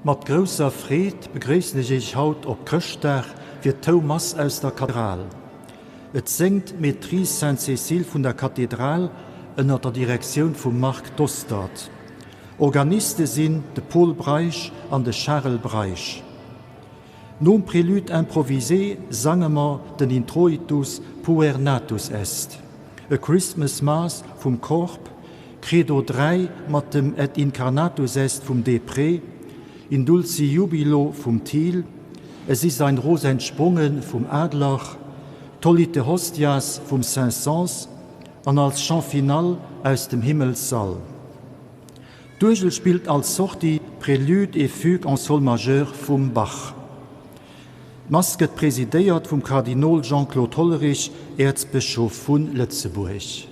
Mit grosser Fried begrüße ich haut op Köchtag für Thomas aus der Kathedrale. Et singt Maîtrise Saint-Cécile von der Kathedrale unter der Direktion von Marc Dostart. Organiste sind de Paul Breich und de Charles Breich. Nun Prélude improvisé sangen wir den Introitus Puer Natus Est. A Christmas Mass vom Korb, Credo 3 mit dem Et Incarnatus Est vom Depré, In Dulci Jubilo vom Thiel, es ist ein Ros entsprungen vom Adler, Tollite Hostias vom Saint-Saëns und als Chant final aus dem Himmelssaal. Durchel spielt als Sortie Prélude et Fugue en Sol majeur vom Bach. Masket präsidiert vom Kardinal Jean-Claude Hollerich, Erzbischof von Lützeburg.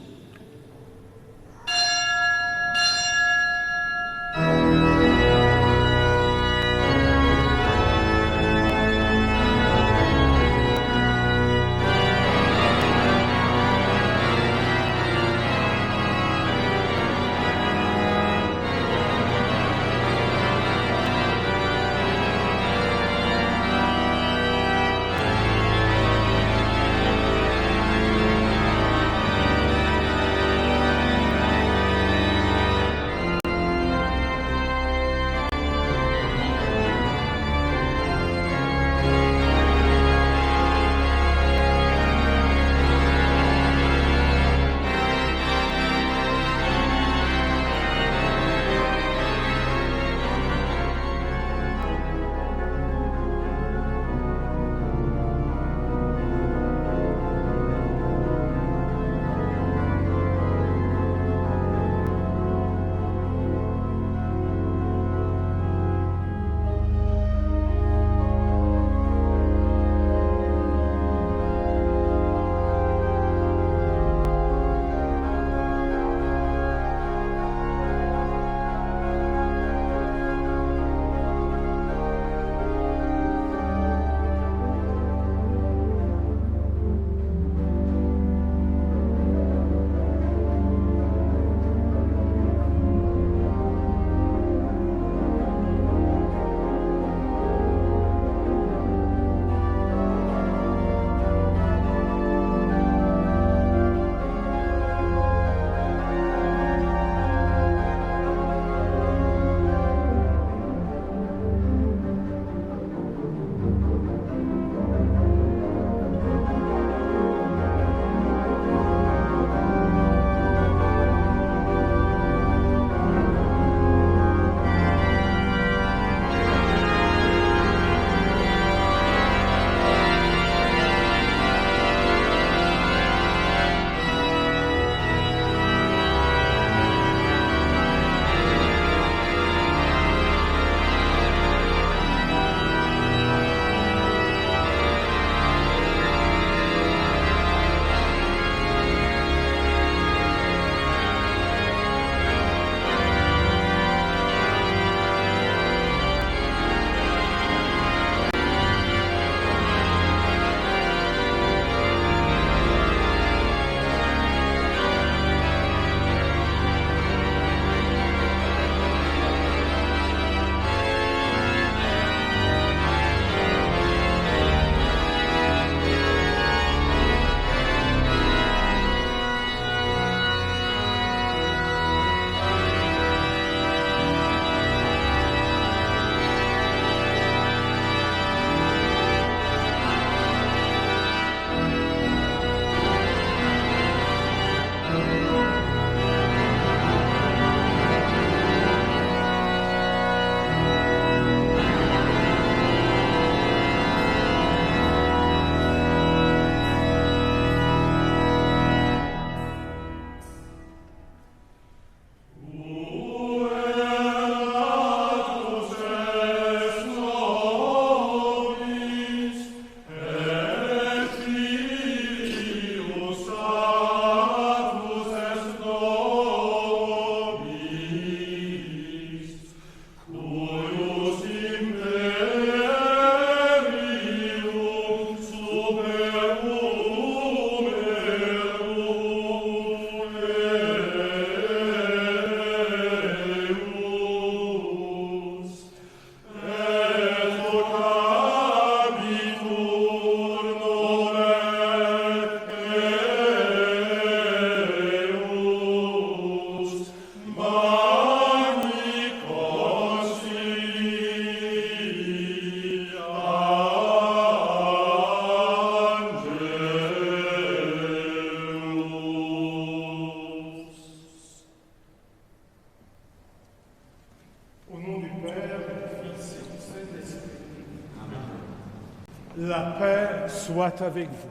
La paix soit avec vous.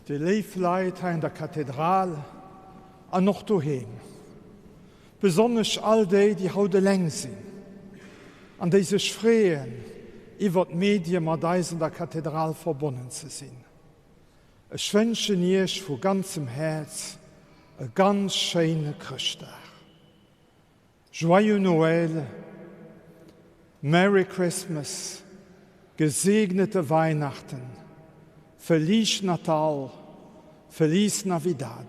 Die Leefleiter in der Kathedrale an noch daheim. Besonders all die heute lang sind. An die sich freuen, über die Medien mit uns in der Kathedrale verbunden zu sein. Ich wünsche euch von ganzem Herz einen ganz schönen Christtag. Joyeux Noël, Merry Christmas, gesegnete Weihnachten, Feliz Natal, Feliz Navidad.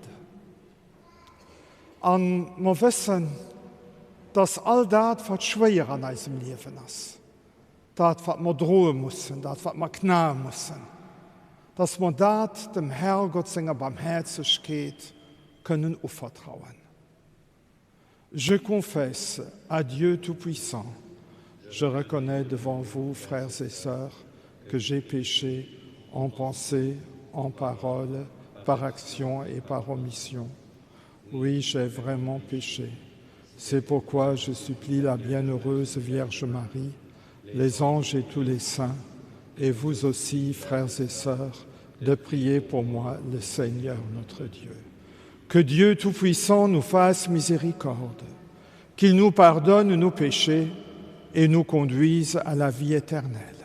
Und wir wissen, dass all das, was schwer an unserem Leben ist, das, was wir drohen müssen, das, was wir knacken müssen, dass wir das dem Herrgott seiner Barmherzigkeit können vertrauen. Je confesse à Dieu Tout-Puissant, je reconnais devant vous, frères et sœurs, que j'ai péché en pensée, en parole, par action et par omission. Oui, j'ai vraiment péché. C'est pourquoi je supplie la bienheureuse Vierge Marie, les anges et tous les saints, et vous aussi, frères et sœurs, de prier pour moi, le Seigneur notre Dieu. Que Dieu Tout-Puissant nous fasse miséricorde, qu'il nous pardonne nos péchés et nous conduise à la vie éternelle.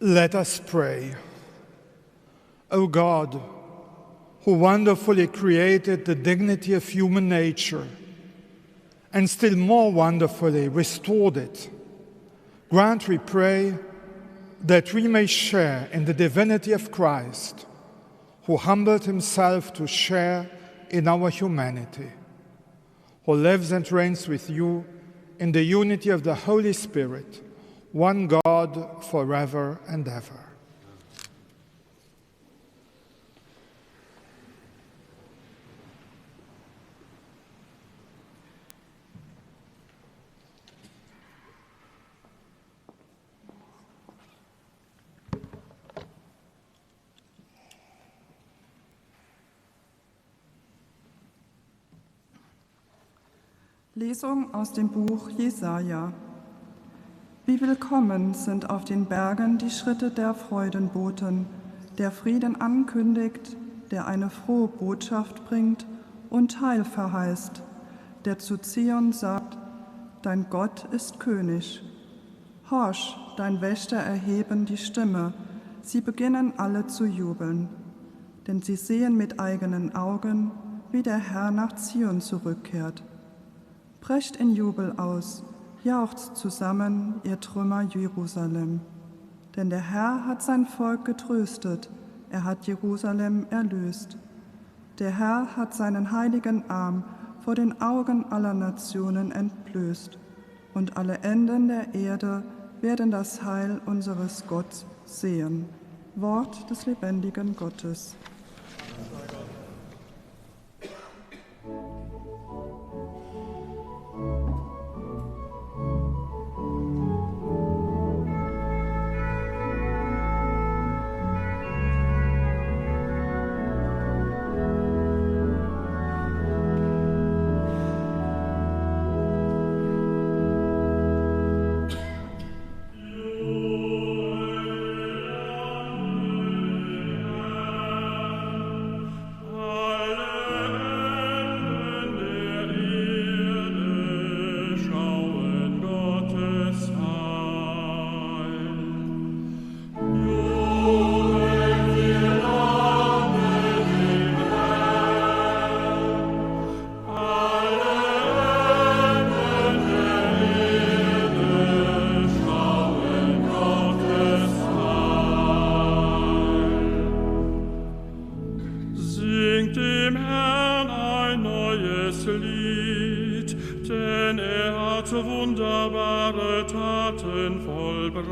Let us pray. O God, who wonderfully created the dignity of human nature and still more wonderfully restored it, grant, we pray, that we may share in the divinity of Christ, who humbled himself to share in our humanity, who lives and reigns with you in the unity of the Holy Spirit, one God, forever and ever. Lesung aus dem Buch Jesaja. Wie willkommen sind auf den Bergen die Schritte der Freudenboten, der Frieden ankündigt, der eine frohe Botschaft bringt und Heil verheißt, der zu Zion sagt, dein Gott ist König. Horch, dein Wächter erheben die Stimme, sie beginnen alle zu jubeln, denn sie sehen mit eigenen Augen, wie der Herr nach Zion zurückkehrt. Brecht in Jubel aus, jauchzt zusammen, ihr Trümmer Jerusalem. Denn der Herr hat sein Volk getröstet, er hat Jerusalem erlöst. Der Herr hat seinen heiligen Arm vor den Augen aller Nationen entblößt, und alle Enden der Erde werden das Heil unseres Gottes sehen. Wort des lebendigen Gottes. Wunderbare Taten vollbracht.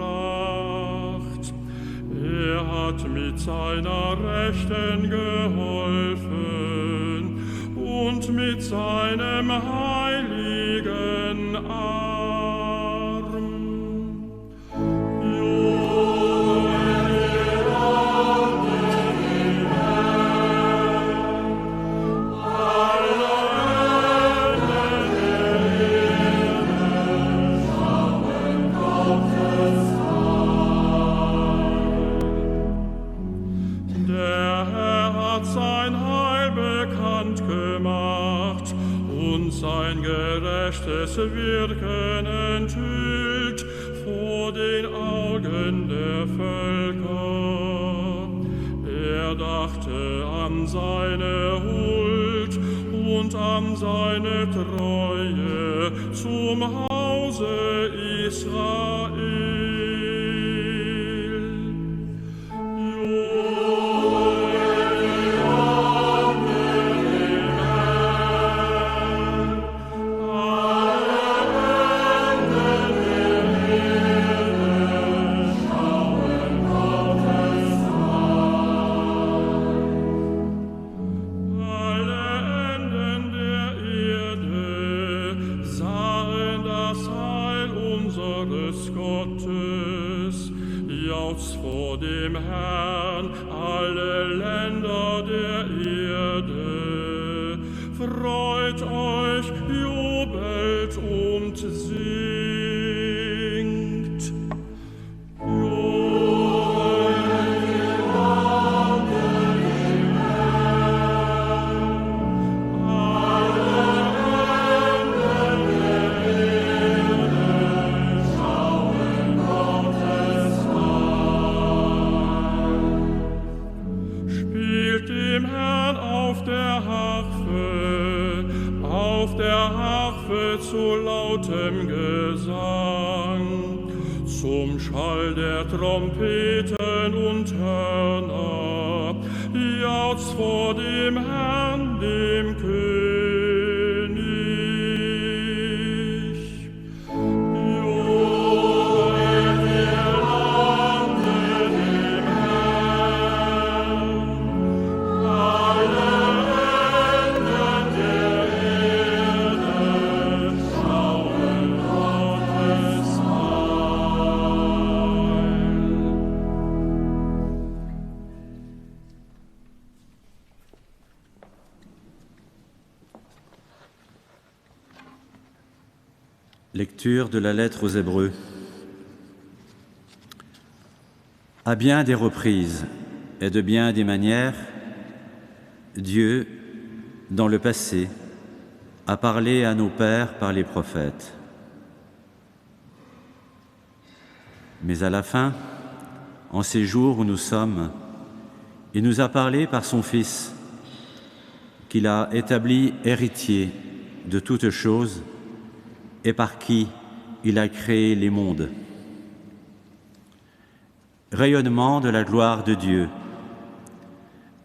Er hat mit seiner Rechten geholfen und mit seinem heiligen Arm. Sein gerechtes Wirken enthüllt vor den Augen der Völker. Er dachte an seine Huld und an seine Treue zum Hause Israel. Vor dem Herrn alle Länder der Erde. Freut euch, jubelt und singt. lautem Gesang, zum Schall der Trompeten und Hörner, jauchzt vor dem Herrn, dem König. Lecture de la lettre aux Hébreux. À bien des reprises et de bien des manières, Dieu, dans le passé, a parlé à nos pères par les prophètes. Mais à la fin, en ces jours où nous sommes, il nous a parlé par son Fils, qu'il a établi héritier de toutes choses et par qui il a créé les mondes. Rayonnement de la gloire de Dieu,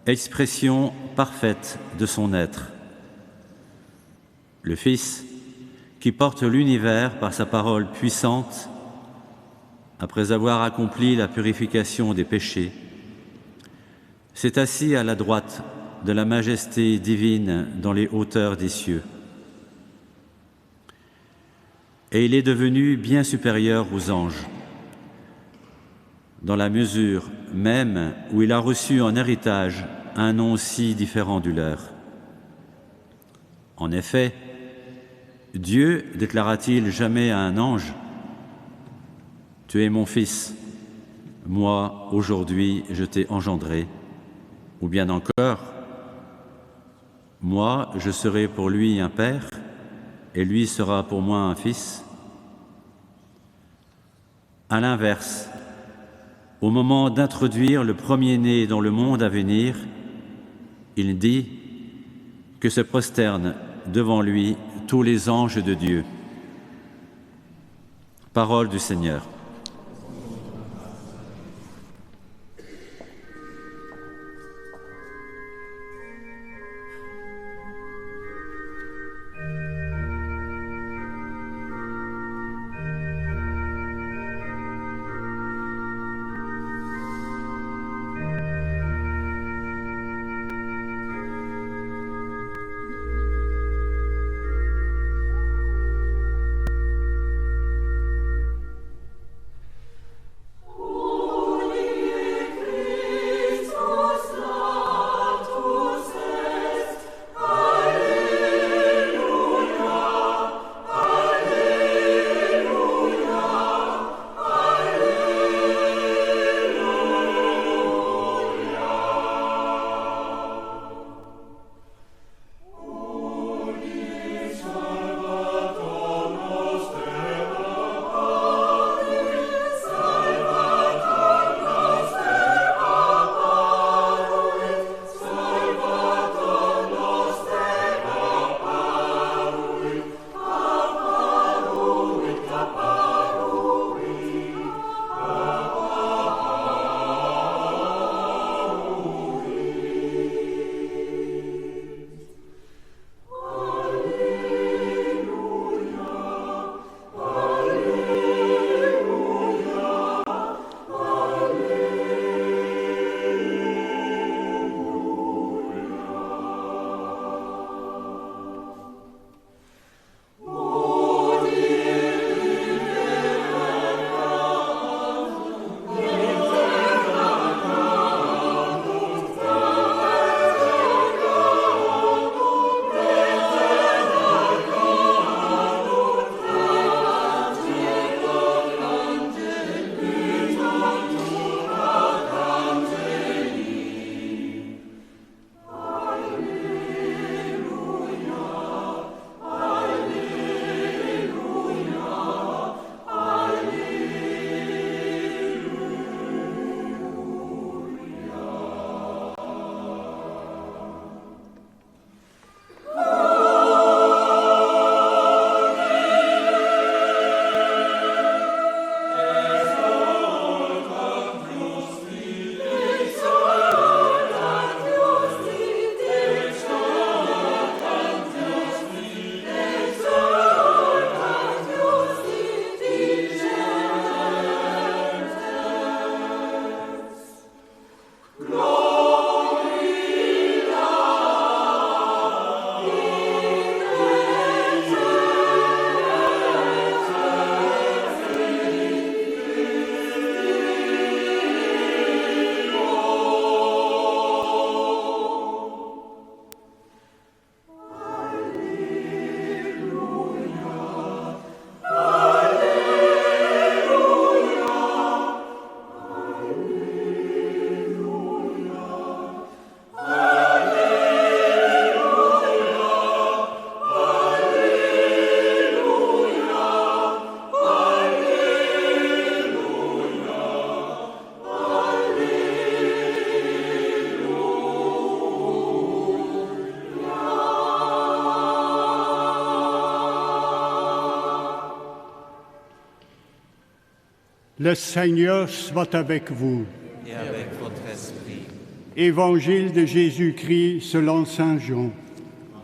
expression parfaite de son être. Le Fils, qui porte l'univers par sa parole puissante, après avoir accompli la purification des péchés, s'est assis à la droite de la majesté divine dans les hauteurs des cieux. Et il est devenu bien supérieur aux anges, dans la mesure même où il a reçu en héritage un nom si différent du leur. En effet, Dieu déclara-t-il jamais à un ange : « Tu es mon fils, moi aujourd'hui je t'ai engendré », ou bien encore : « Moi je serai pour lui un père, et lui sera pour moi un fils ». À l'inverse, au moment d'introduire le premier-né dans le monde à venir, il dit que se prosternent devant lui tous les anges de Dieu. Parole du Seigneur. Le Seigneur soit avec vous. Et avec votre esprit. Évangile de Jésus-Christ selon saint Jean.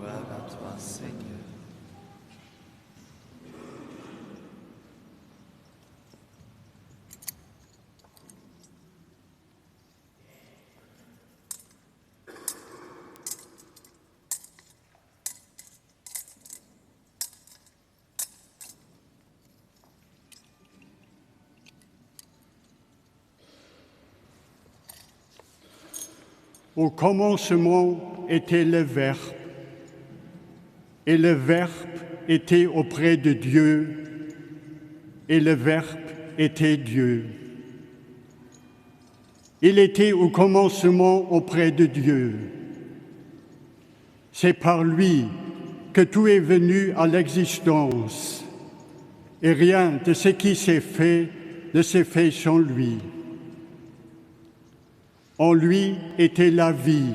Gloire à toi, Seigneur. Au commencement était le Verbe, et le Verbe était auprès de Dieu, et le Verbe était Dieu. Il était au commencement auprès de Dieu. C'est par lui que tout est venu à l'existence, et rien de ce qui s'est fait ne s'est fait sans lui. En lui était la vie,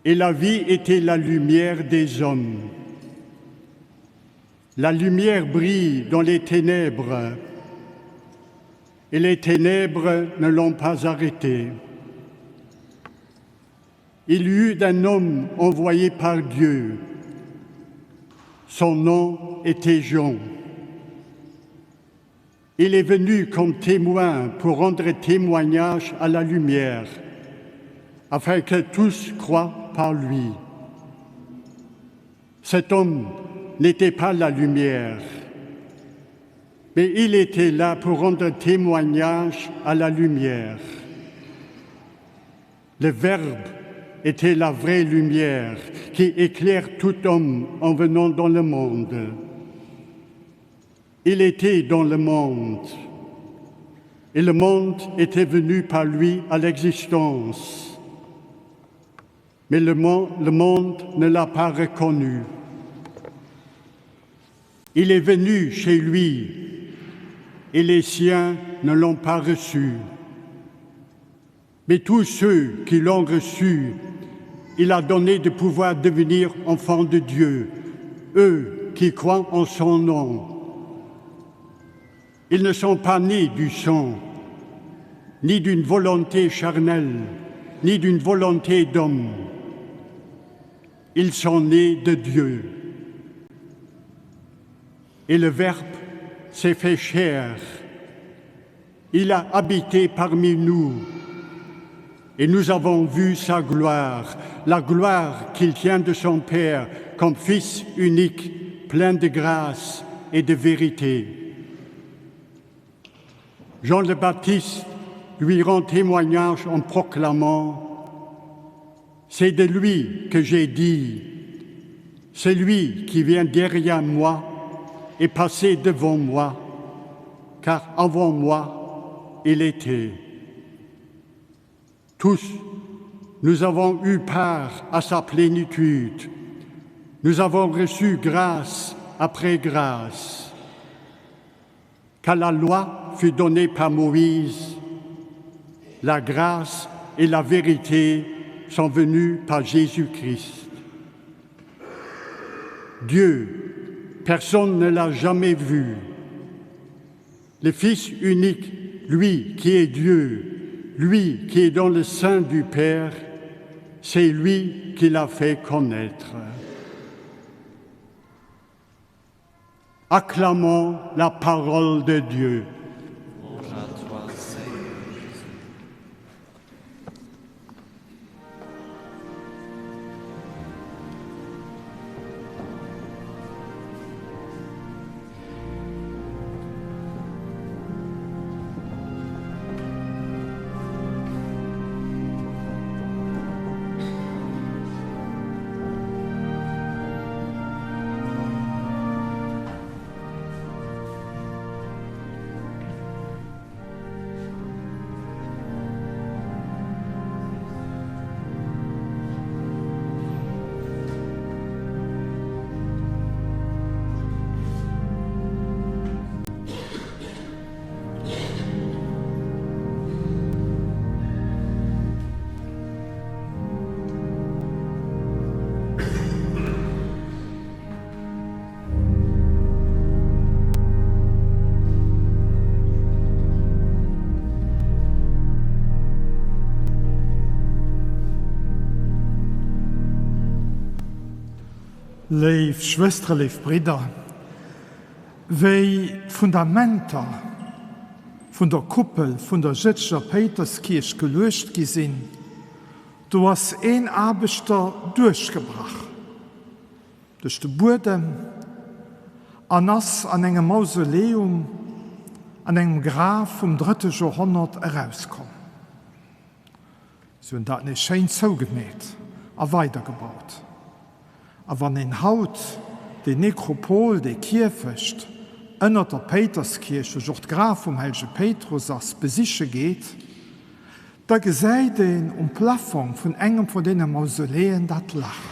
et la vie était la lumière des hommes. La lumière brille dans les ténèbres, et les ténèbres ne l'ont pas arrêtée. Il y eut un homme envoyé par Dieu. Son nom était Jean. Il est venu comme témoin pour rendre témoignage à la lumière, afin que tous croient par lui. Cet homme n'était pas la lumière, mais il était là pour rendre témoignage à la lumière. Le Verbe était la vraie lumière qui éclaire tout homme en venant dans le monde. Il était dans le monde, et le monde était venu par lui à l'existence. Mais le monde ne l'a pas reconnu. Il est venu chez lui, et les siens ne l'ont pas reçu. Mais tous ceux qui l'ont reçu, il a donné de pouvoir devenir enfants de Dieu, eux qui croient en son nom. Ils ne sont pas nés du sang, ni d'une volonté charnelle, ni d'une volonté d'homme. Ils sont nés de Dieu. Et le Verbe s'est fait chair. Il a habité parmi nous. Et nous avons vu sa gloire, la gloire qu'il tient de son Père comme Fils unique, plein de grâce et de vérité. Jean le Baptiste lui rend témoignage en proclamant « C'est de lui que j'ai dit, c'est lui qui vient derrière moi et passé devant moi, car avant moi, il était. » Tous, nous avons eu part à sa plénitude. Nous avons reçu grâce après grâce. Car la loi fut donnée par Moïse, la grâce et la vérité sont venues par Jésus-Christ. Dieu, personne ne l'a jamais vu. Le Fils unique, lui qui est Dieu, lui qui est dans le sein du Père, c'est lui qui l'a fait connaître. Acclamons la parole de Dieu. Louange à toi, Seigneur Jésus. Leif Schwester, leif Brider, wéi Fundamenter vun der Kuppel vun der Jëtscher Peterskirch gelecht gesinn, du hast een Abechter durchgebracht. Durch de Burdem, an ass an engem Mausoleum, an engem Graf vom 3. Jahrhundert herauskom. Sie hun dat nicht schein zougemäht, a weitergebaut. A wann en Haut de Nekropol de Kirfecht ënner der Peterskirche jocht Graf Helge Petrus ass besiche geht, da gesäit den Plafond vun engem von denen Mausoleen dat Lach.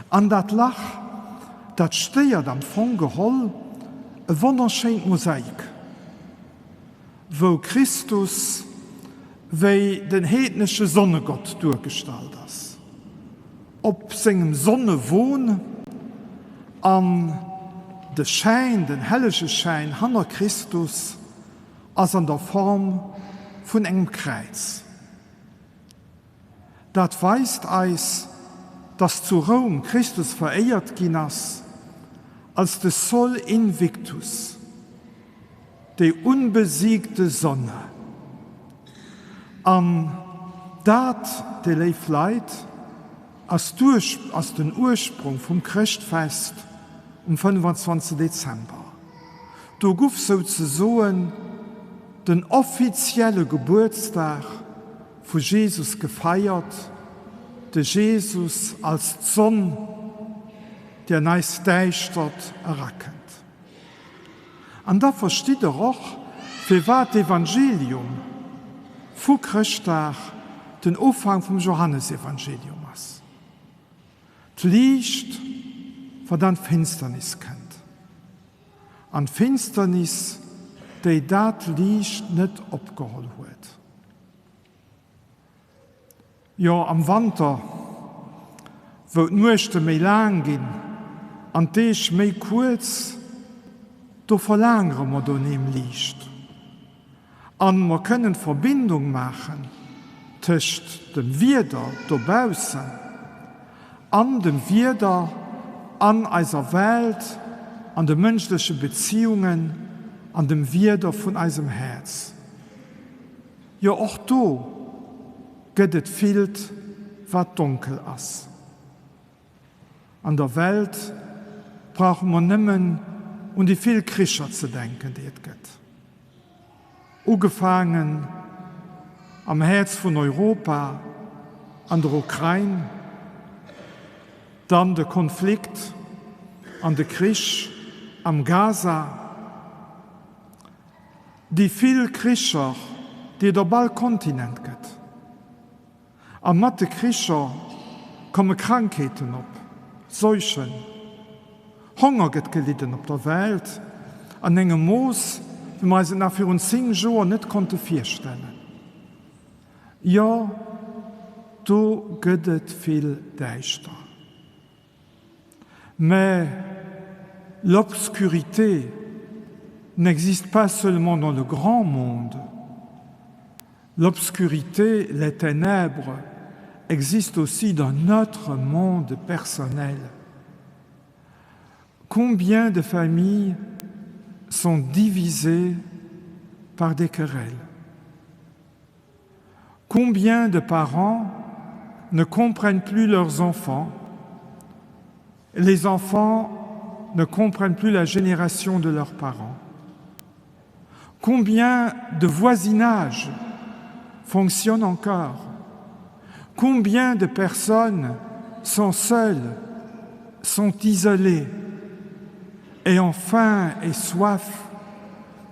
An dat Lach, dat steiert am Fongeholl e wonnerscheint Mosaik, wo Christus wéi den heidnesche Sonnegott durchgestalt ass. Op segem Sonne wohn an de Schein, den hellesche Schein hanner Christus ass an der Form vun engem Kreuz. Dat weist eis, dass zu Rom Christus vereiert gin ass als de Sol Invictus, de unbesiegte Sonne. An dat de leif Leiit as den Ursprung vum Christfest um 25. Dezember. Du gouf so ze soen den offizielle Geburtstag vu Jesus gefeiert, de Jesus als Sonn, der neist deichtert errackend. An da versteht auch, fir wat d'Evangelium vu Christach den Aufhang vom Johannesevangelium ass. D'Licht, wat dann Finsternis kennt. An Finsternis, déi dat Licht net opgeholt huet. Ja, am Winter, wo d'Nuechte méi lang ginn, an deich méi kurz, do verlangere ma do neem Licht. An ma können Verbindung machen tëcht dem Wider dobausen, an dem Wider, an eiser Welt, an de mënschliche Beziehungen, an dem Wider vun eisem Herz. Ja, och do gëtt et filt wat dunkel ass. An der Welt brauchen man nimmen die viel Krischer zu denken, die es gibt. Ugefangen am Herz von Europa, an der Ukraine, dann der Konflikt an der Krieg am Gaza, die viel Krischer, die der Ballkontinent gibt. Am Matte Krischer kommen Krankheiten op, Seuchen, Hunger get gelitten op der Welt, an engem Moos, wie man se nach 10 Joer net konnte firstellen. Ja, do gëtt viel deichter. Mais l'obscurité n'existe pas seulement dans le grand monde. L'obscurité, les ténèbres, existent aussi dans notre monde personnel. Combien de familles sont divisées par des querelles? Combien de parents ne comprennent plus leurs enfants? Les enfants ne comprennent plus la génération de leurs parents. Combien de voisinages fonctionnent encore? Combien de personnes sont seules, sont isolées, et ont faim et soif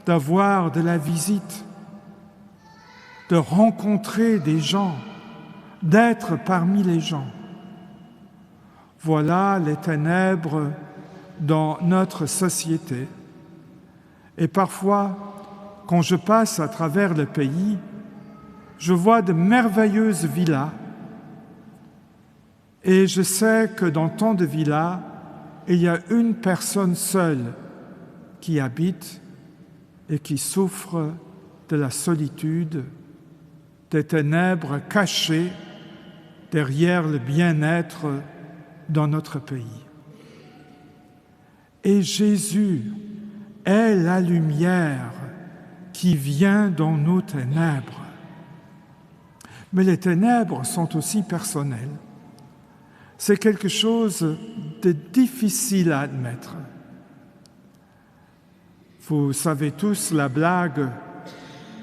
d'avoir de la visite, de rencontrer des gens, d'être parmi les gens? Voilà les ténèbres dans notre société. Et parfois, quand je passe à travers le pays, je vois de merveilleuses villas et je sais que dans tant de villas, il y a une personne seule qui habite et qui souffre de la solitude, des ténèbres cachées derrière le bien-être dans notre pays. Et Jésus est la lumière qui vient dans nos ténèbres. Mais les ténèbres sont aussi personnelles. C'est quelque chose de difficile à admettre. Vous savez tous la blague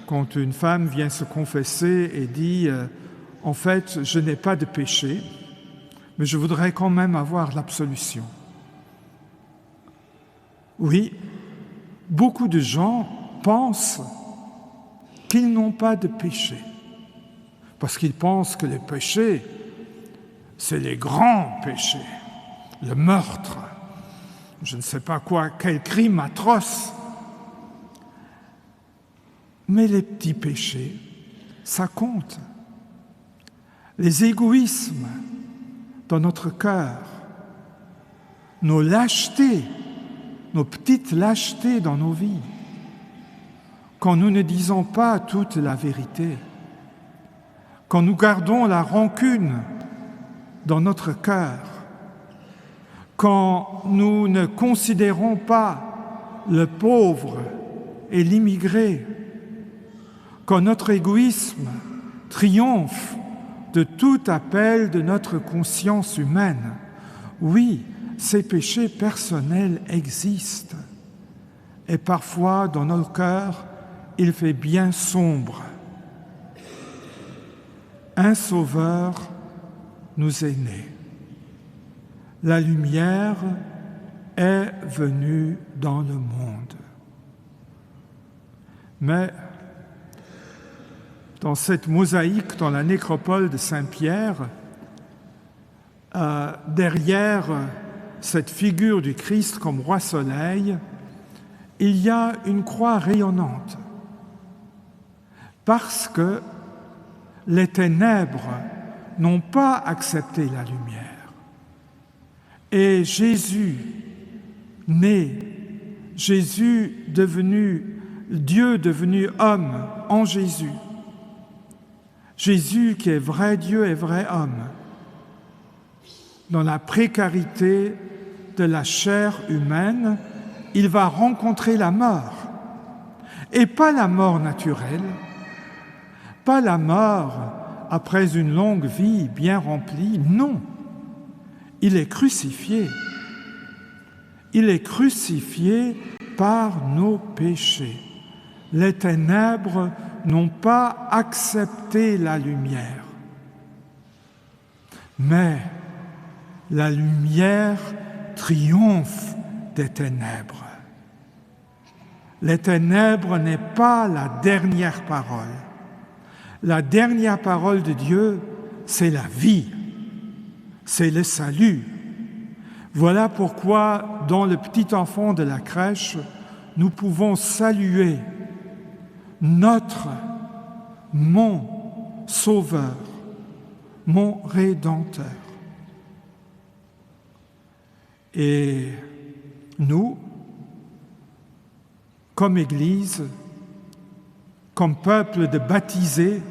quand une femme vient se confesser et dit « En fait, je n'ai pas de péché, mais je voudrais quand même avoir l'absolution. » Oui, beaucoup de gens pensent qu'ils n'ont pas de péché, parce qu'ils pensent que les péchés, c'est les grands péchés, le meurtre, je ne sais pas quoi, quel crime atroce. Mais les petits péchés, ça compte. Les égoïsmes dans notre cœur, nos lâchetés, nos petites lâchetés dans nos vies, quand nous ne disons pas toute la vérité, quand nous gardons la rancune dans notre cœur, quand nous ne considérons pas le pauvre et l'immigré, quand notre égoïsme triomphe de tout appel de notre conscience humaine, oui, ces péchés personnels existent. Et parfois, dans nos cœurs, il fait bien sombre. Un sauveur nous est né. La lumière est venue dans le monde. Mais dans cette mosaïque, dans la nécropole de Saint-Pierre, derrière cette figure du Christ comme roi soleil, il y a une croix rayonnante. Parce que les ténèbres n'ont pas accepté la lumière. Et Jésus, né, Jésus devenu, Dieu devenu homme en Jésus, Jésus qui est vrai Dieu et vrai homme, dans la précarité de la chair humaine, il va rencontrer la mort. Et pas la mort naturelle, pas la mort après une longue vie bien remplie, non. Il est crucifié. Il est crucifié par nos péchés. Les ténèbres n'ont pas accepté la lumière. Mais la lumière triomphe des ténèbres. Les ténèbres n'est pas la dernière parole. La dernière parole de Dieu, c'est la vie, c'est le salut. Voilà pourquoi, dans le petit enfant de la crèche, nous pouvons saluer mon Sauveur, mon Rédempteur. Et nous, comme Église, comme peuple de baptisés,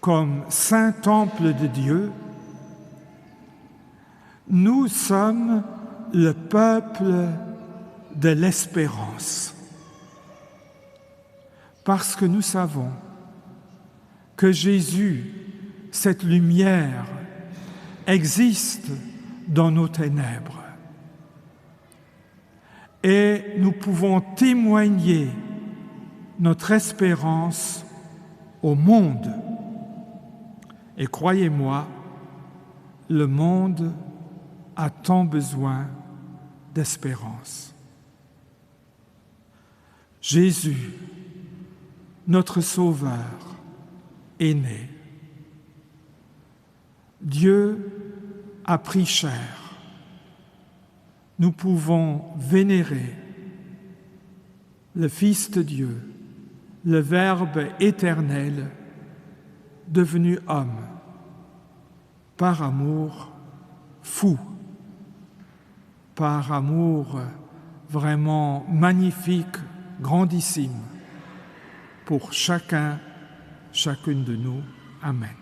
comme saint temple de Dieu, nous sommes le peuple de l'espérance. Parce que nous savons que Jésus, cette lumière, existe dans nos ténèbres. Et nous pouvons témoigner notre espérance au monde. Et croyez-moi, le monde a tant besoin d'espérance. Jésus, notre Sauveur, est né. Dieu a pris chair. Nous pouvons vénérer le Fils de Dieu, le Verbe éternel, devenu homme, par amour fou, par amour vraiment magnifique, grandissime, pour chacune de nous. Amen.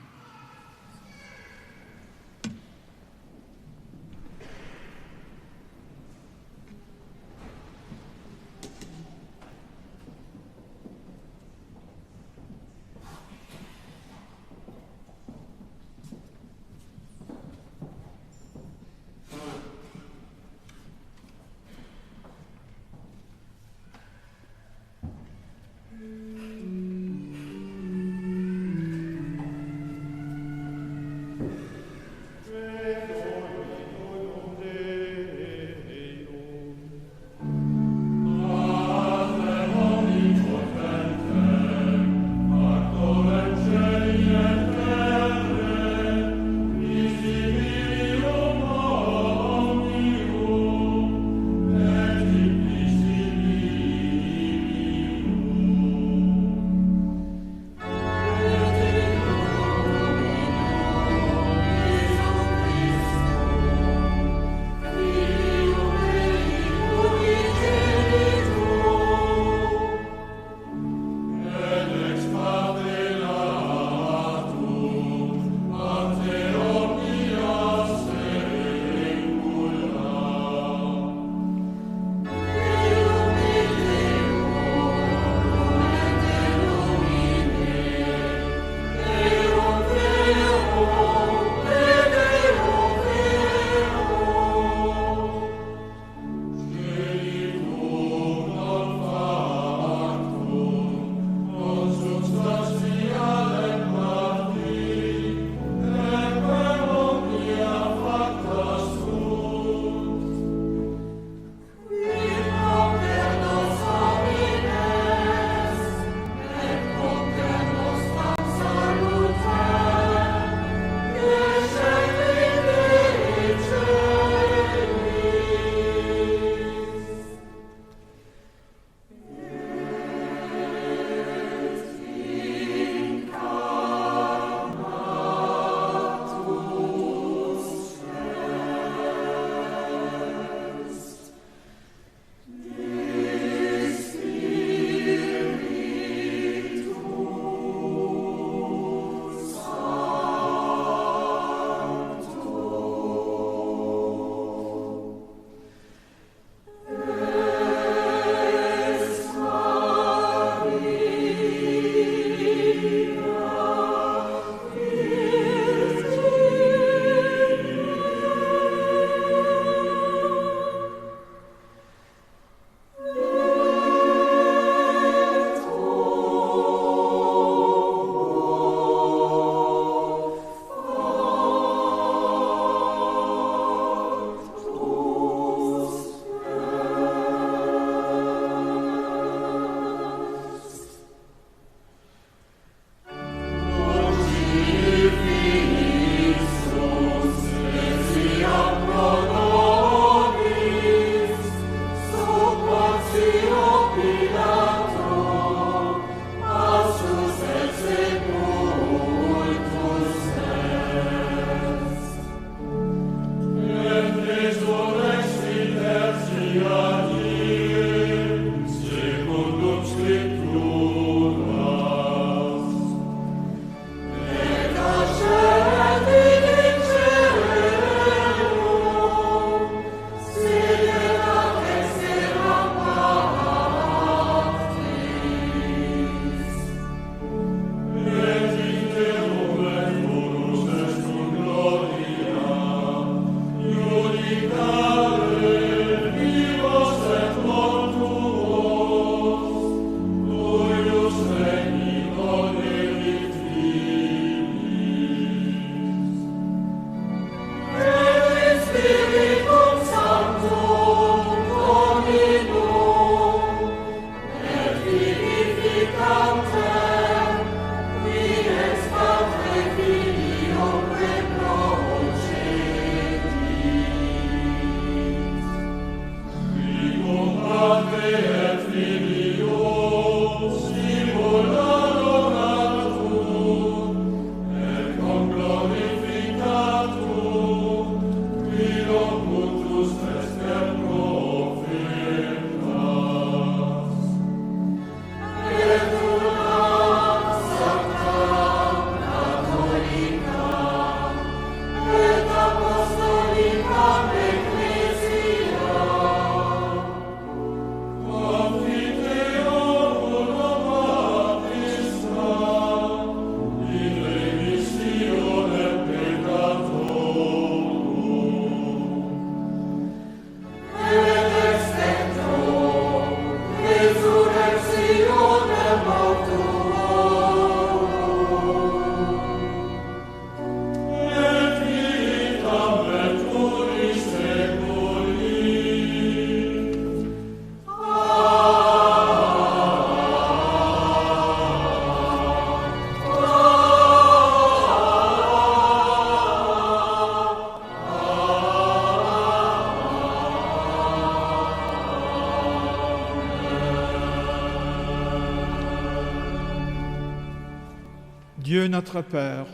Dieu notre Père,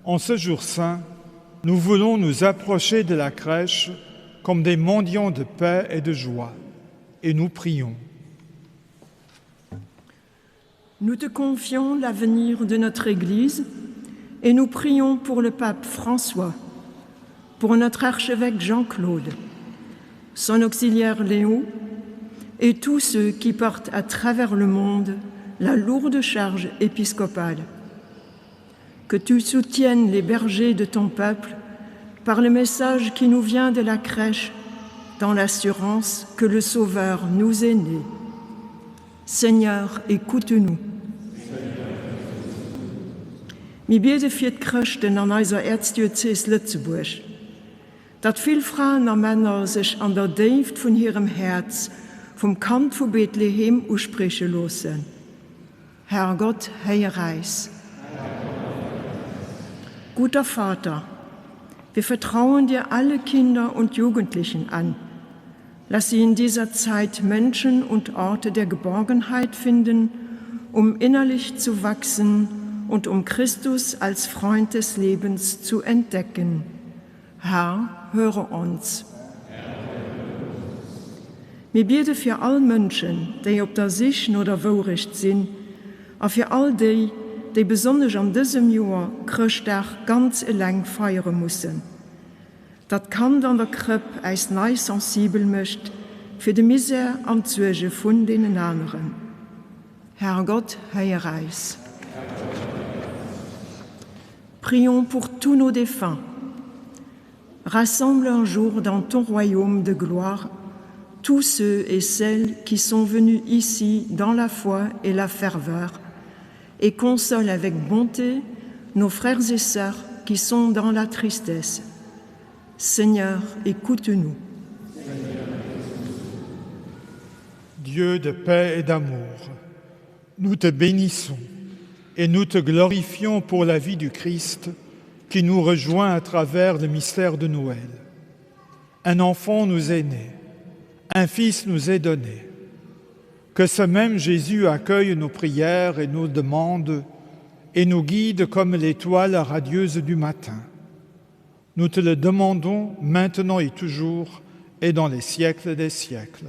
en ce jour saint, nous voulons nous approcher de la crèche comme des mendiants de paix et de joie, et nous prions. Nous te confions l'avenir de notre Église et nous prions pour le pape François, pour notre archevêque Jean-Claude, son auxiliaire Léo et tous ceux qui portent à travers le monde la lourde charge épiscopale. Que tu soutiennes les bergers de ton peuple par le message qui nous vient de la crèche, dans l'assurance que le Sauveur nous est né. Seigneur, écoute-nous. Wir beten für die Christen an unserer Erzdiözese Lützeburg, dass viele Frauen und Männer sich an der Tiefe von ihrem Herz vom Kind von Bethlehem aussprechen lassen. Herr Gott, höre uns. Guter Vater, wir vertrauen dir alle Kinder und Jugendlichen an. Lass sie in dieser Zeit Menschen und Orte der Geborgenheit finden, um innerlich zu wachsen und um Christus als Freund des Lebens zu entdecken. Herr, höre uns. Wir beten für alle Menschen, die auf der Sicht oder Wohlrecht sind, und für all die, die besonders an diesem Jahr Christtag ganz allein feiern müssen. Das Kind an der Krippe als neu sensibel möchte für die Misere und Sorge von den anderen. Herr Gott, höre uns. Prions pour tous nos défunts. Rassemble un jour dans ton royaume de gloire tous ceux et celles qui sont venus ici dans la foi et la ferveur, et console avec bonté nos frères et sœurs qui sont dans la tristesse. Seigneur, écoute-nous. Dieu de paix et d'amour, nous te bénissons et nous te glorifions pour la vie du Christ qui nous rejoint à travers le mystère de Noël. Un enfant nous est né, un fils nous est donné. Que ce même Jésus accueille nos prières et nos demandes et nous guide comme l'étoile radieuse du matin. Nous te le demandons maintenant et toujours et dans les siècles des siècles.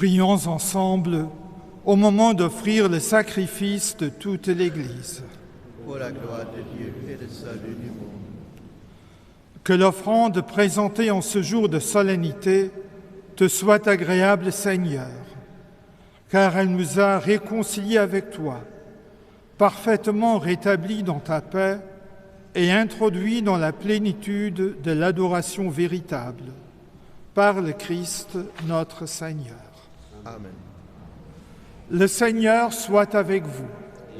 Prions ensemble au moment d'offrir le sacrifice de toute l'Église. Pour la gloire de Dieu et le salut du monde. Que l'offrande présentée en ce jour de solennité te soit agréable, Seigneur, car elle nous a réconciliés avec toi, parfaitement rétablis dans ta paix et introduits dans la plénitude de l'adoration véritable, par le Christ notre Seigneur. Amen. Le Seigneur soit avec vous.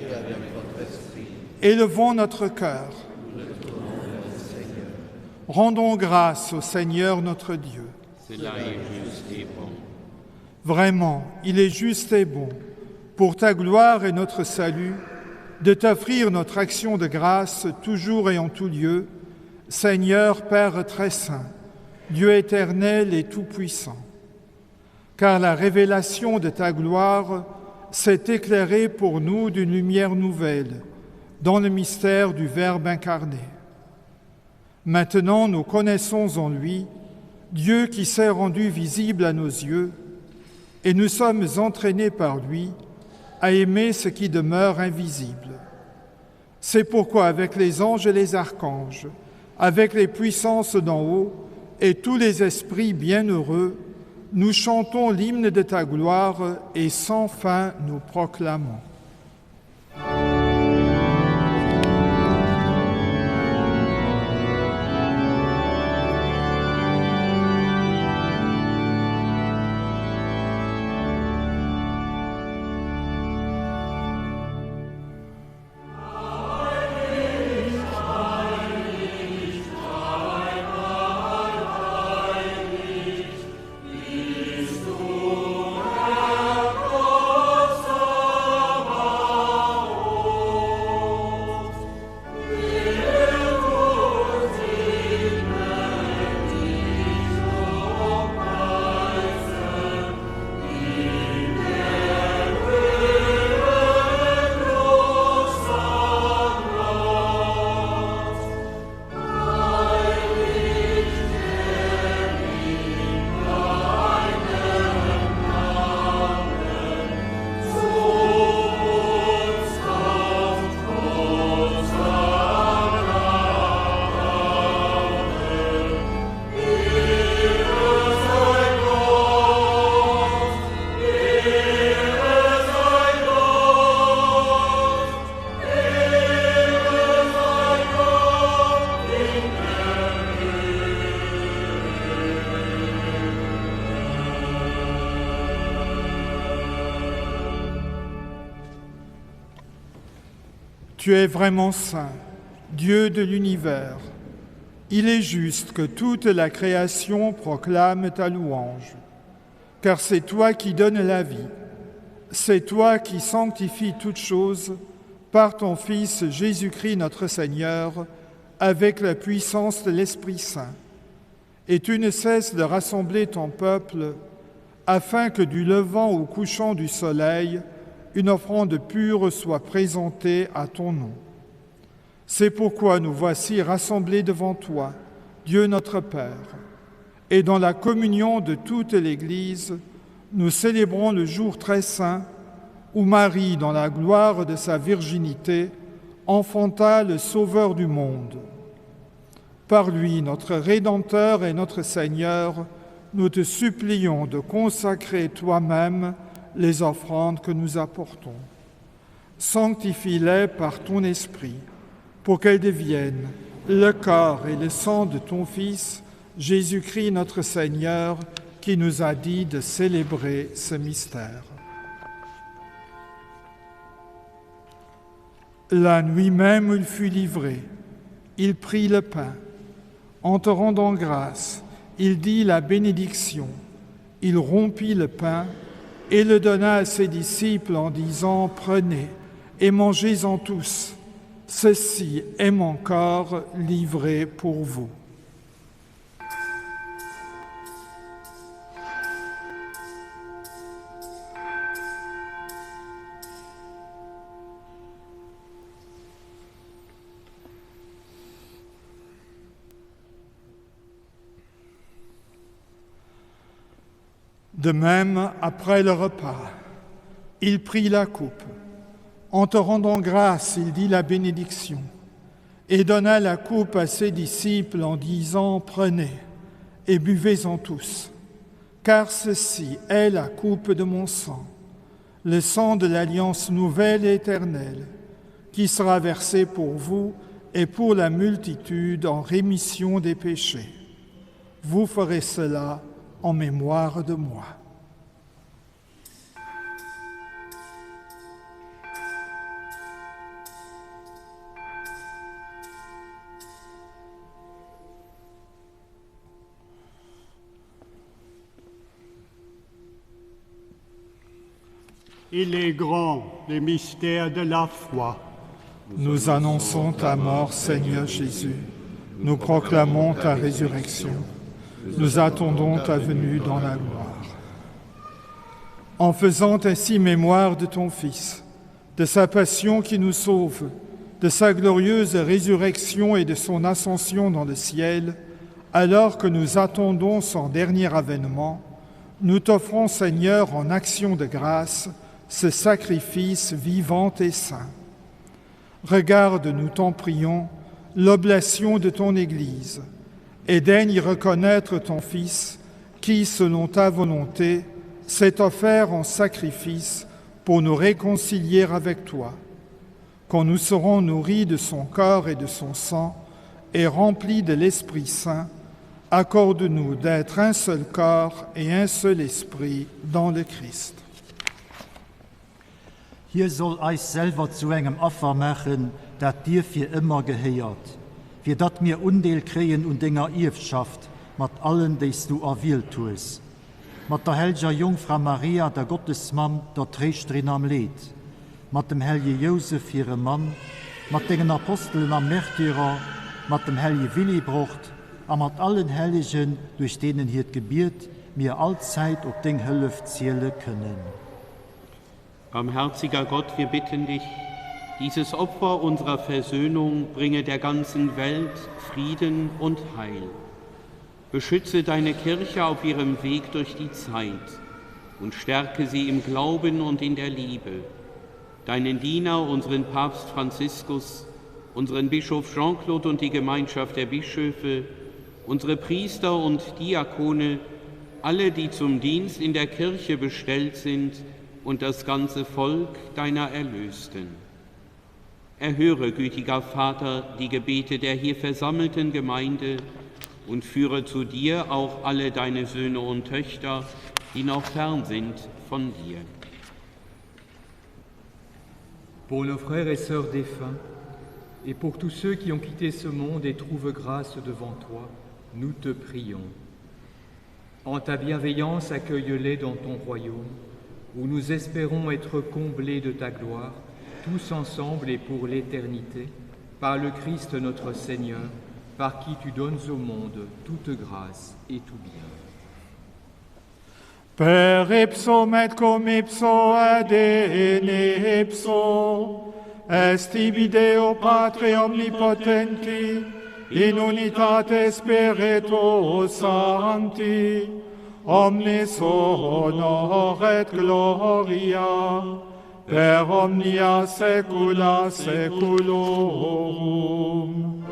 Et avec votre esprit. Élevons notre cœur. Rendons grâce au Seigneur notre Dieu. Cela est juste et bon. Vraiment, il est juste et bon, pour ta gloire et notre salut, de t'offrir notre action de grâce toujours et en tout lieu, Seigneur Père très saint, Dieu éternel et tout-puissant. Car la révélation de ta gloire s'est éclairée pour nous d'une lumière nouvelle, dans le mystère du Verbe incarné. Maintenant, nous connaissons en lui Dieu qui s'est rendu visible à nos yeux, et nous sommes entraînés par lui à aimer ce qui demeure invisible. C'est pourquoi, avec les anges et les archanges, avec les puissances d'en haut et tous les esprits bienheureux, nous chantons l'hymne de ta gloire et sans fin nous proclamons. Tu es vraiment saint, Dieu de l'univers. Il est juste que toute la création proclame ta louange, car c'est toi qui donnes la vie, c'est toi qui sanctifies toutes choses par ton Fils Jésus-Christ notre Seigneur, avec la puissance de l'Esprit Saint. Et tu ne cesses de rassembler ton peuple, afin que du levant au couchant du soleil, une offrande pure soit présentée à ton nom. C'est pourquoi nous voici rassemblés devant toi, Dieu notre Père, et dans la communion de toute l'Église, nous célébrons le jour très saint où Marie, dans la gloire de sa virginité, enfanta le Sauveur du monde. Par lui, notre Rédempteur et notre Seigneur, nous te supplions de consacrer toi-même les offrandes que nous apportons. Sanctifie-les par ton Esprit, pour qu'elles deviennent le corps et le sang de ton Fils, Jésus-Christ notre Seigneur, qui nous a dit de célébrer ce mystère. La nuit même où il fut livré, il prit le pain. En te rendant grâce, il dit la bénédiction. Il rompit le pain et le donna à ses disciples en disant « Prenez et mangez-en tous. Ceci est mon corps livré pour vous. » De même, après le repas, il prit la coupe. En te rendant grâce, il dit la bénédiction et donna la coupe à ses disciples en disant « Prenez et buvez-en tous, car ceci est la coupe de mon sang, le sang de l'alliance nouvelle et éternelle, qui sera versé pour vous et pour la multitude en rémission des péchés. Vous ferez cela en mémoire de moi. » Il est grand, le mystère de la foi. Nous annonçons ta mort, Seigneur Jésus. Nous proclamons ta résurrection. Nous attendons ta venue dans la gloire. En faisant ainsi mémoire de ton Fils, de sa passion qui nous sauve, de sa glorieuse résurrection et de son ascension dans le ciel, alors que nous attendons son dernier avènement, nous t'offrons, Seigneur, en action de grâce, ce sacrifice vivant et saint. Regarde, nous t'en prions, l'oblation de ton Église, et daigne y reconnaître ton Fils, qui, selon ta volonté, s'est offert en sacrifice pour nous réconcilier avec toi. Quand nous serons nourris de son corps et de son sang, et remplis de l'Esprit Saint, accorde-nous d'être un seul corps et un seul esprit dans le Christ. Hier soll eich selber zu engem Offer machen, dat dir für immer geheiert, wie dat mir Undeel kreen und Dinger Iefschaft, mat allen, deis du erwählt tues. Mat der Helger Jungfrau Maria, der Gottesmann, der Trächtrin am Leid, mat dem Helge Josef, ihre Mann, mat den Aposteln am Märtyrer, mat dem Helge Willibrucht, a mat allen Heiligen, durch denen hier Gebiert, mir allzeit ob den Höllef ziele können. Barmherziger Gott, wir bitten dich, dieses Opfer unserer Versöhnung bringe der ganzen Welt Frieden und Heil. Beschütze deine Kirche auf ihrem Weg durch die Zeit und stärke sie im Glauben und in der Liebe. Deinen Diener, unseren Papst Franziskus, unseren Bischof Jean-Claude und die Gemeinschaft der Bischöfe, unsere Priester und Diakone, alle, die zum Dienst in der Kirche bestellt sind, und das ganze Volk deiner Erlösten. Erhöre, gütiger Vater, die Gebete der hier versammelten Gemeinde und führe zu dir auch alle deine Söhne und Töchter, die noch fern sind von dir. Pour nos frères et sœurs défunts, et pour tous ceux qui ont quitté ce monde et trouvent grâce devant toi, nous te prions. En ta bienveillance, accueille-les dans ton royaume, où nous espérons être comblés de ta gloire, tous ensemble et pour l'éternité, par le Christ notre Seigneur, par qui tu donnes au monde toute grâce et tout bien. Per ipsum et cum ipso ad in ipso, est ibi Deo Patre omnipotenti, in unitate Spiritus Sancti, omnis honor et gloria, per omnia saecula saeculorum.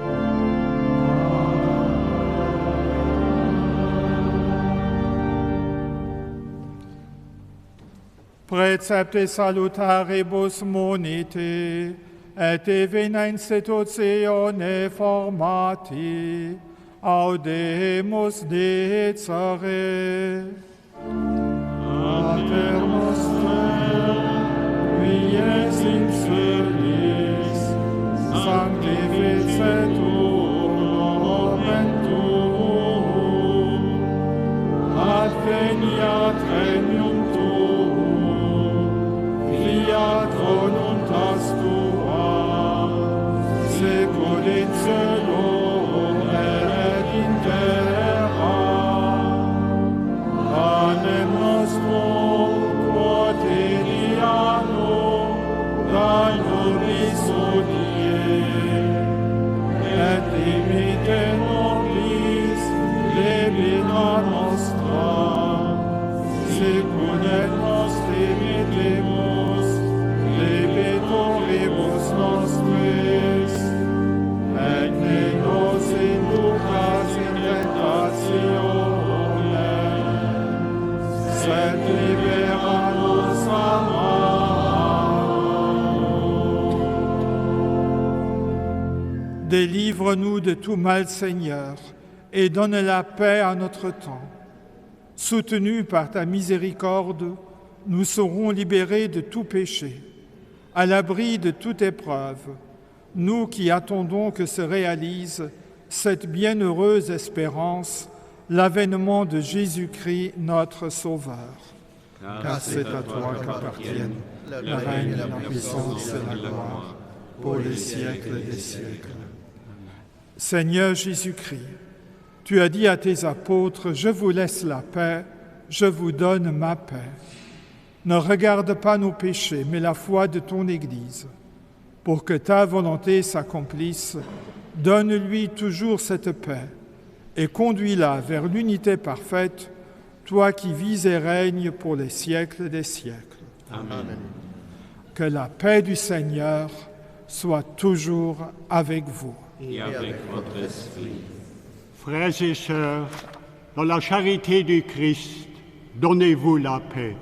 Precepte salutaribus monite, et divina institutione formati, audemus dicere. Pater noster, qui es in celis, sanctificetur nomen tuum, adveniat regnum tuum, fiat voluntas tua, secul in cielo et in terra. Panem nostrum quotidianum da nobis hodie, et dimite nobis debita nostra, libéranos amor. Délivre-nous de tout mal, Seigneur, et donne la paix à notre temps. Soutenus par ta miséricorde, nous serons libérés de tout péché, à l'abri de toute épreuve, nous qui attendons que se réalise cette bienheureuse espérance, l'avènement de Jésus-Christ, notre Sauveur. Car c'est à toi qu'appartiennent le règne, la puissance et la gloire, pour les siècles des siècles. Seigneur Jésus-Christ, tu as dit à tes apôtres, « Je vous laisse la paix, je vous donne ma paix. » Ne regarde pas nos péchés, mais la foi de ton Église. Pour que ta volonté s'accomplisse, donne-lui toujours cette paix et conduis-la vers l'unité parfaite, toi qui vis et règnes pour les siècles des siècles. Amen. Que la paix du Seigneur soit toujours avec vous. Et avec votre esprit. Frères et sœurs, dans la charité du Christ, donnez-vous la paix.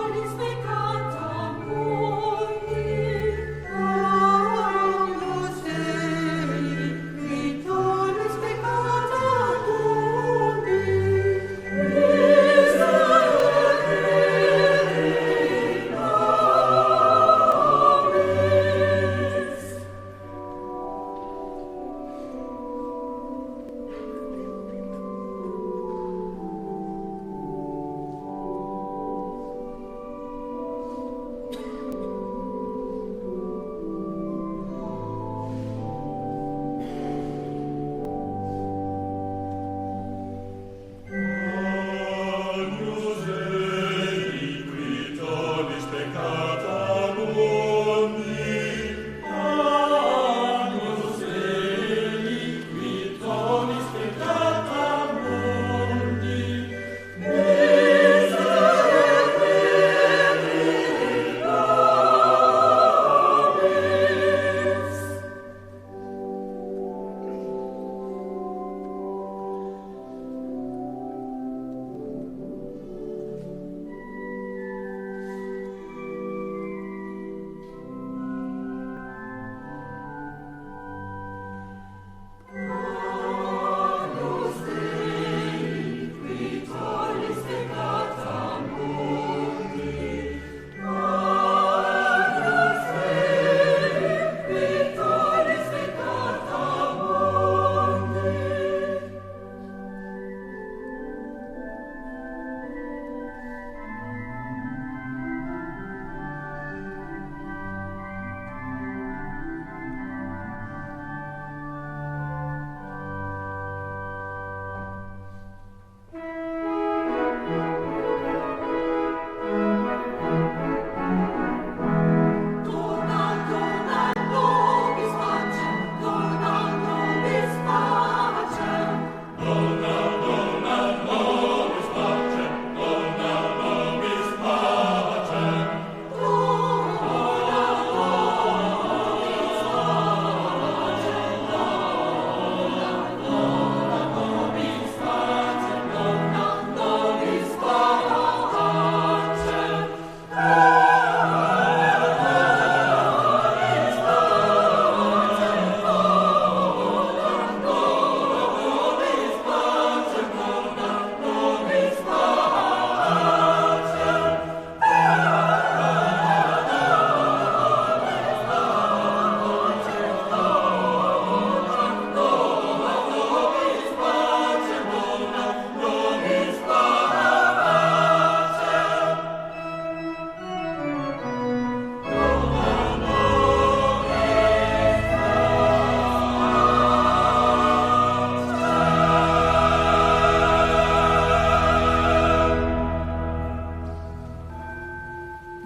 Qui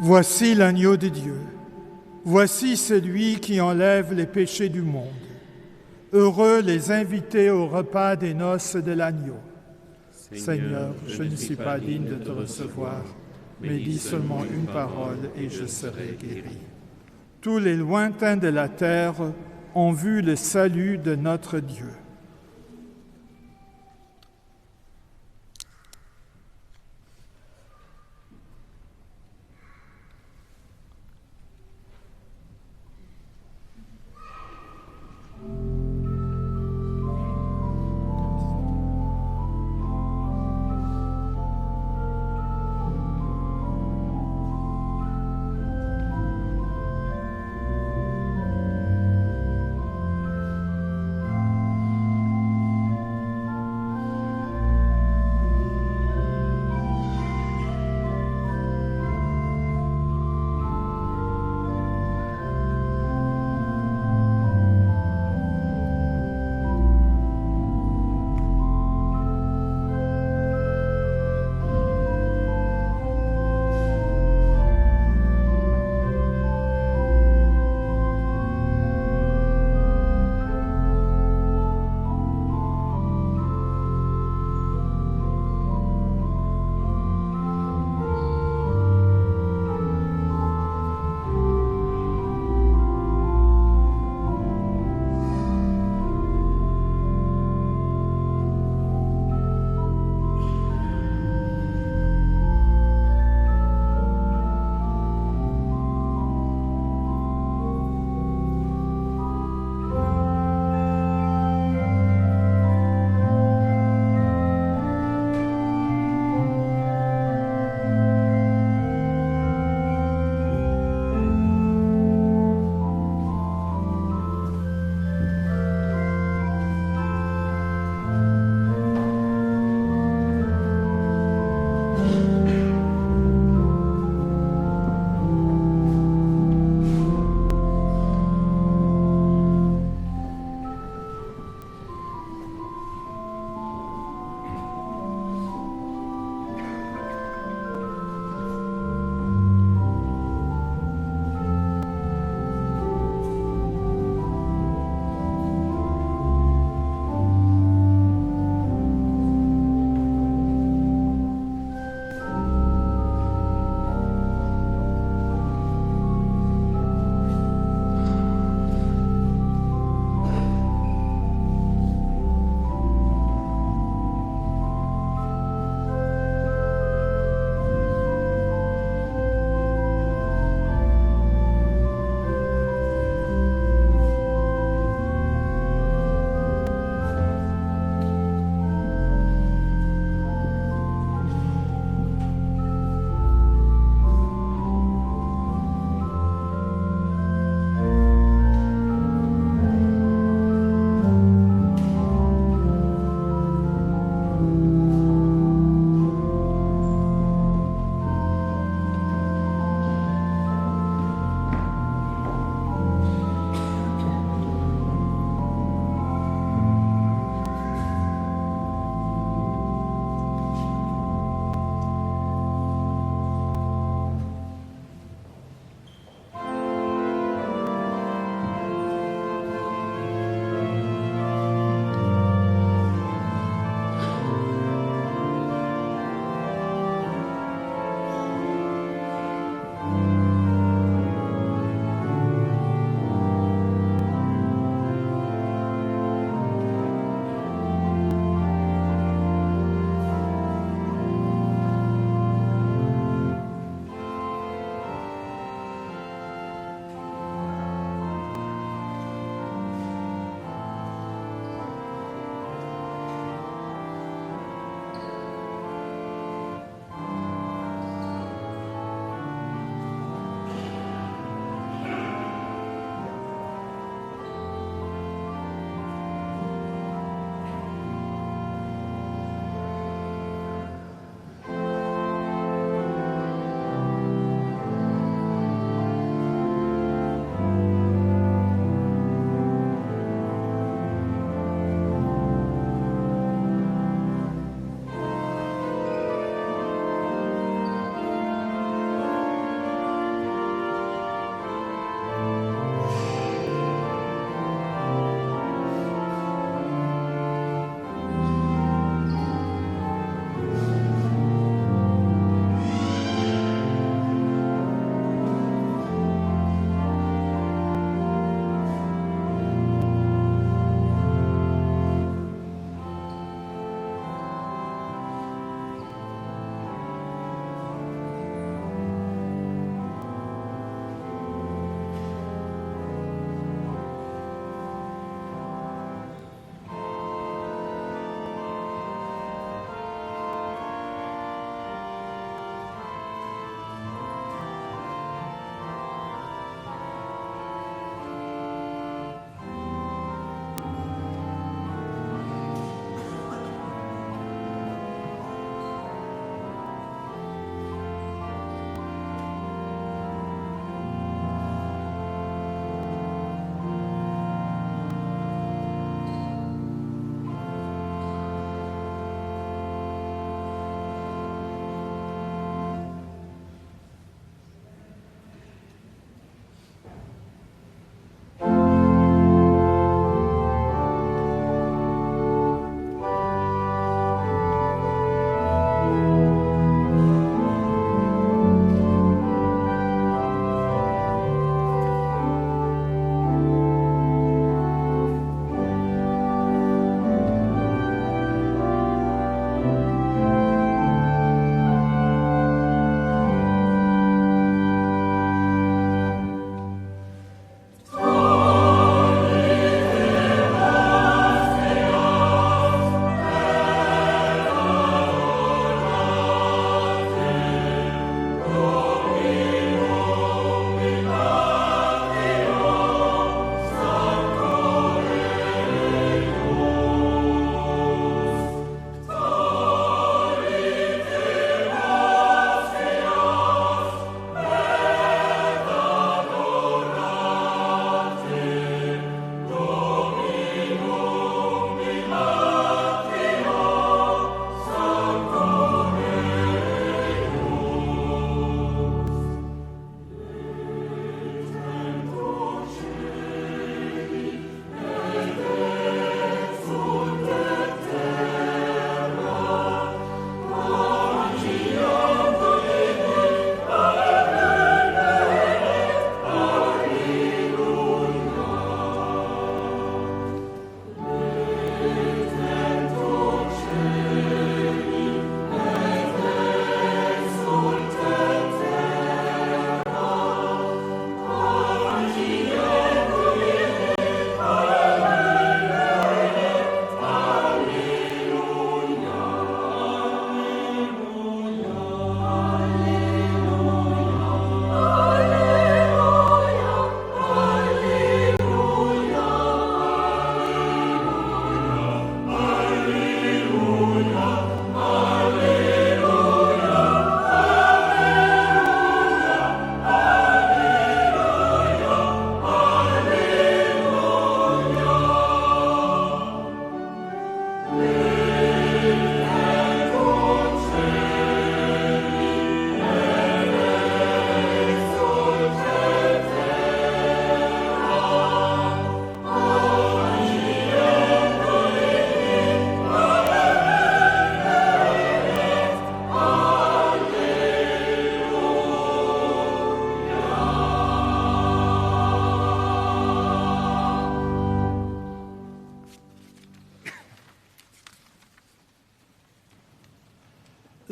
Voici l'agneau de Dieu. Voici celui qui enlève les péchés du monde. Heureux les invités au repas des noces de l'agneau. Seigneur, je ne suis pas digne de te recevoir, mais dis seulement une parole et je serai guéri. Tous les lointains de la terre ont vu le salut de notre Dieu.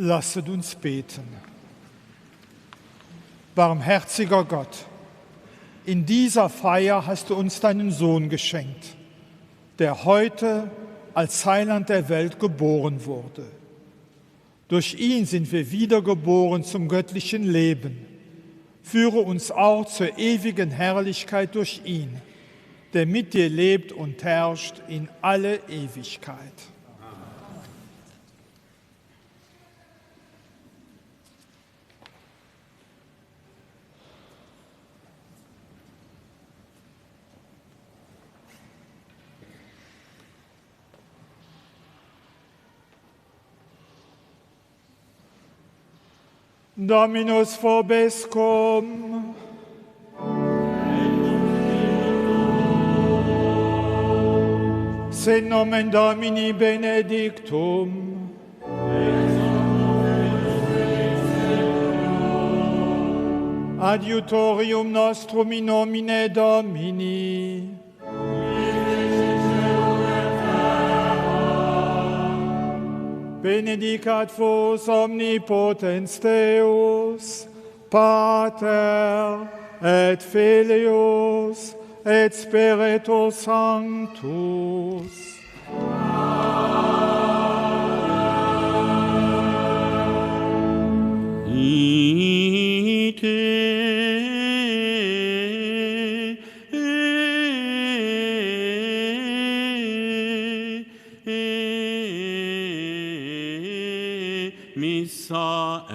Lasset uns beten. Barmherziger Gott, in dieser Feier hast du uns deinen Sohn geschenkt, der heute als Heiland der Welt geboren wurde. Durch ihn sind wir wiedergeboren zum göttlichen Leben. Führe uns auch zur ewigen Herrlichkeit durch ihn, der mit dir lebt und herrscht in alle Ewigkeit. Dominus vobiscum. Sit nomen Domini benedictum. Adiutorium nostrum in nomine Domini. Benedicat vos omnipotens Deus, Pater et Filius et Spiritus Sanctus. Missa